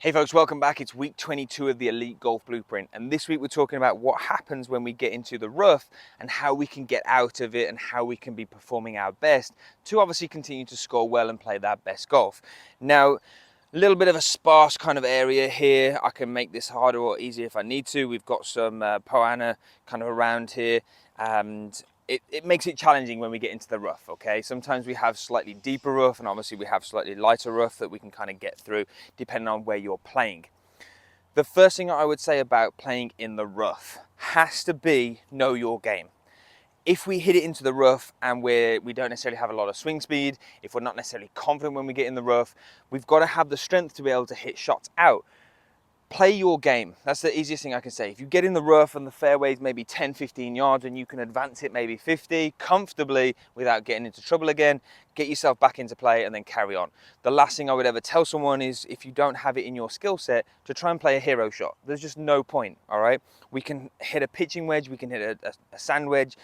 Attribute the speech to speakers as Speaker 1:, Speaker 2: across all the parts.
Speaker 1: Hey folks, welcome back. It's week 22 of the Elite Golf Blueprint, and this week we're talking about what happens when we get into the rough and how we can get out of it and how we can be performing our best to obviously continue to score well and play that best golf. Now, a little bit of a sparse kind of area here. I can make this harder or easier if I need to. We've got some Poana kind of around here, and it makes it challenging when we get into the rough, okay? Sometimes we have slightly deeper rough, and obviously we have slightly lighter rough that we can kind of get through depending on where you're playing. The first thing I would say about playing in the rough has to be know your game. If we hit it into the rough and we don't necessarily have a lot of swing speed, if we're not necessarily confident when we get in the rough, we've got to have the strength to be able to hit shots out. Play your game. That's the easiest thing I can say. If you get in the rough and the fairway's maybe 10, 15 yards and you can advance it maybe 50 comfortably without getting into trouble again, get yourself back into play and then carry on. The last thing I would ever tell someone is if you don't have it in your skill set to try and play a hero shot. There's just no point, all right? We can hit a pitching wedge, we can hit a sand wedge,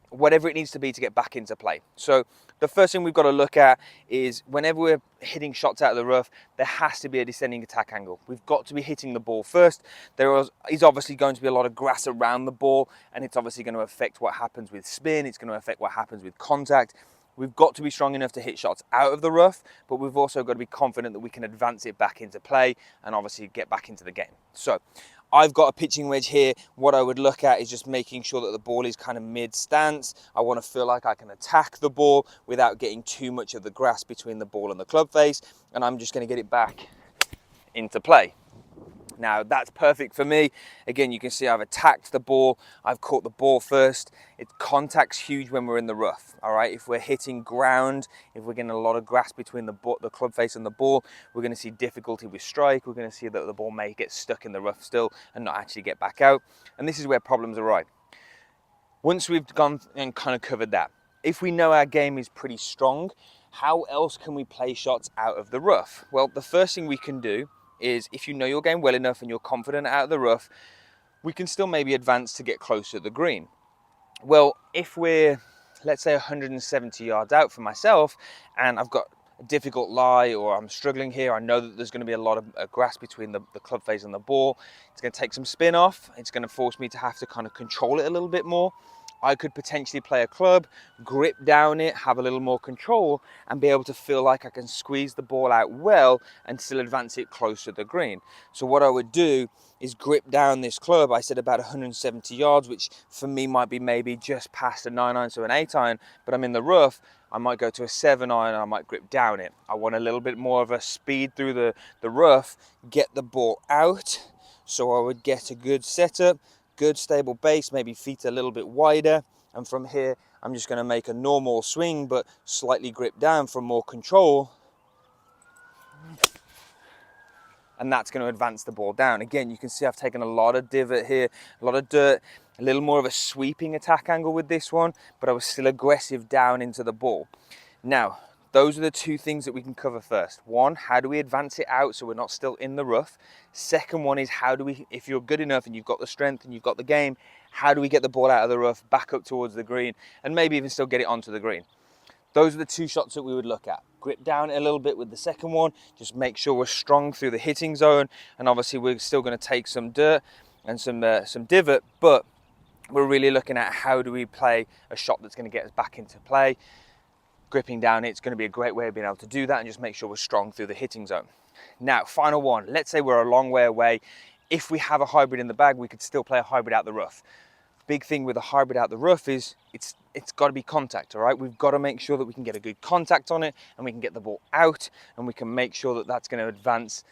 Speaker 1: whatever it needs to be to get back into play. So the first thing we've got to look at is whenever we're hitting shots out of the rough, there has to be a descending attack angle. We've got to be hitting the ball first. There is obviously going to be a lot of grass around the ball, and it's obviously going to affect what happens with spin. It's going to affect what happens with contact. We've got to be strong enough to hit shots out of the rough, but we've also got to be confident that we can advance it back into play and obviously get back into the game. So I've got a pitching wedge here. What I would look at is just making sure that the ball is kind of mid-stance. I want to feel like I can attack the ball without getting too much of the grass between the ball and the club face, and I'm just going to get it back into play. Now that's perfect for me. Again, you can see I've attacked the ball. I've caught the ball first. Contact's huge when we're in the rough, all right? If we're hitting ground, if we're getting a lot of grass between the club face and the ball, we're gonna see difficulty with strike. We're gonna see that the ball may get stuck in the rough still and not actually get back out. And this is where problems arise. Once we've gone and kind of covered that, if we know our game is pretty strong, how else can we play shots out of the rough? Well, the first thing we can do is if you know your game well enough and you're confident out of the rough, we can still maybe advance to get closer to the green. Well, if we're, let's say 170 yards out for myself and I've got a difficult lie or I'm struggling here, I know that there's going to be a lot of grass between the club face and the ball. It's going to take some spin off. It's going to force me to have to kind of control it a little bit more. I could potentially play a club, grip down it, have a little more control, and be able to feel like I can squeeze the ball out well and still advance it closer to the green. So what I would do is grip down this club. I said about 170 yards, which for me might be maybe just past a 9-iron, so an 8-iron, but I'm in the rough. I might go to a 7-iron and I might grip down it. I want a little bit more of a speed through the rough, get the ball out. So I would get a good setup, good stable base, maybe feet a little bit wider, and from here I'm just going to make a normal swing but slightly grip down for more control, and that's going to advance the ball down. Again, you can see I've taken a lot of divot here, a lot of dirt, a little more of a sweeping attack angle with this one, but I was still aggressive down into the ball. Now those are the two things that we can cover first. One, how do we advance it out so we're not still in the rough? Second one is how do we, if you're good enough and you've got the strength and you've got the game, how do we get the ball out of the rough, back up towards the green, and maybe even still get it onto the green? Those are the two shots that we would look at. Grip down a little bit with the second one, just make sure we're strong through the hitting zone, and obviously we're still going to take some dirt and some divot, but we're really looking at how do we play a shot that's going to get us back into play. Gripping down, it's going to be a great way of being able to do that and just make sure we're strong through the hitting zone. Now, final one, let's say we're a long way away. If we have a hybrid in the bag, we could still play a hybrid out the rough. Big thing with a hybrid out the rough is it's got to be contact, all right? We've got to make sure that we can get a good contact on it and we can get the ball out and we can make sure that that's going to advance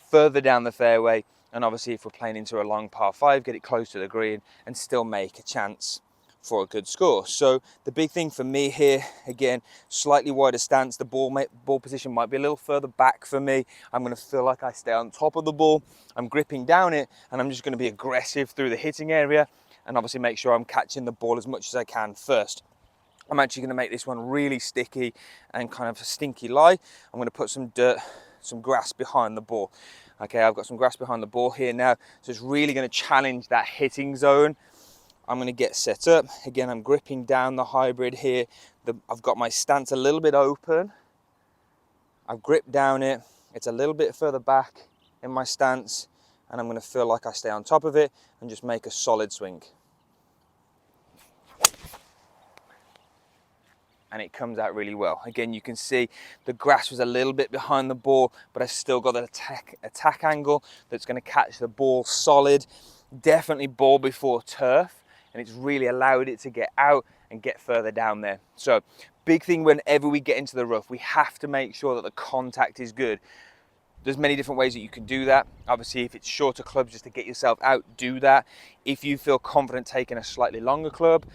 Speaker 1: further down the fairway. And obviously if we're playing into a long par 5, get it close to the green and still make a chance for a good score. So the big thing for me here, again, slightly wider stance. The ball position might be a little further back for me. I'm going to feel like I stay on top of the ball. I'm gripping down it and I'm just going to be aggressive through the hitting area and obviously make sure I'm catching the ball as much as I can first. I'm actually going to make this one really sticky and kind of a stinky lie. I'm going to put some dirt, some grass behind the ball. Okay, I've got some grass behind the ball here now, so it's really going to challenge that hitting zone. I'm going to get set up. Again, I'm gripping down the hybrid here. I've got my stance a little bit open. I've gripped down it. It's a little bit further back. in my stance, and I'm going to feel like I stay on top of it and just make a solid swing. And it comes out really well. Again, you can see the grass was a little bit behind the ball, but I still got an attack angle that's going to catch the ball solid. Definitely ball before turf, and it's really allowed it to get out and get further down there. So big thing whenever we get into the rough, we have to make sure that the contact is good. There's many different ways that you can do that. Obviously, if it's shorter clubs just to get yourself out, do that. If you feel confident taking a slightly longer club,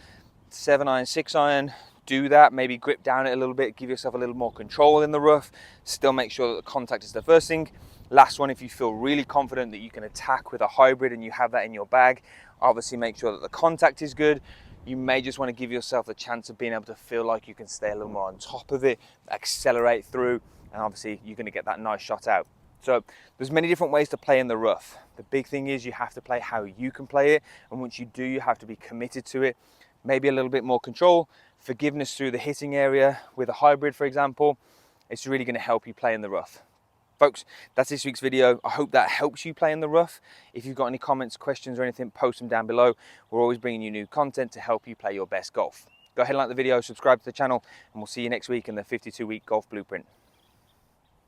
Speaker 1: 7-iron, 6-iron, do that. Maybe grip down it a little bit, give yourself a little more control in the rough. Still make sure that the contact is the first thing. Last one, if you feel really confident that you can attack with a hybrid and you have that in your bag, obviously make sure that the contact is good. You may just want to give yourself the chance of being able to feel like you can stay a little more on top of it, accelerate through, and obviously you're going to get that nice shot out. So there's many different ways to play in the rough. The big thing is you have to play how you can play it, and once you do, you have to be committed to it. Maybe a little bit more control, forgiveness through the hitting area with a hybrid, for example. It's really going to help you play in the rough. Folks, that's this week's video. I hope that helps you play in the rough. If you've got any comments, questions, or anything, post them down below. We're always bringing you new content to help you play your best golf. Go ahead and like the video, subscribe to the channel, and we'll see you next week in the 52-week golf blueprint.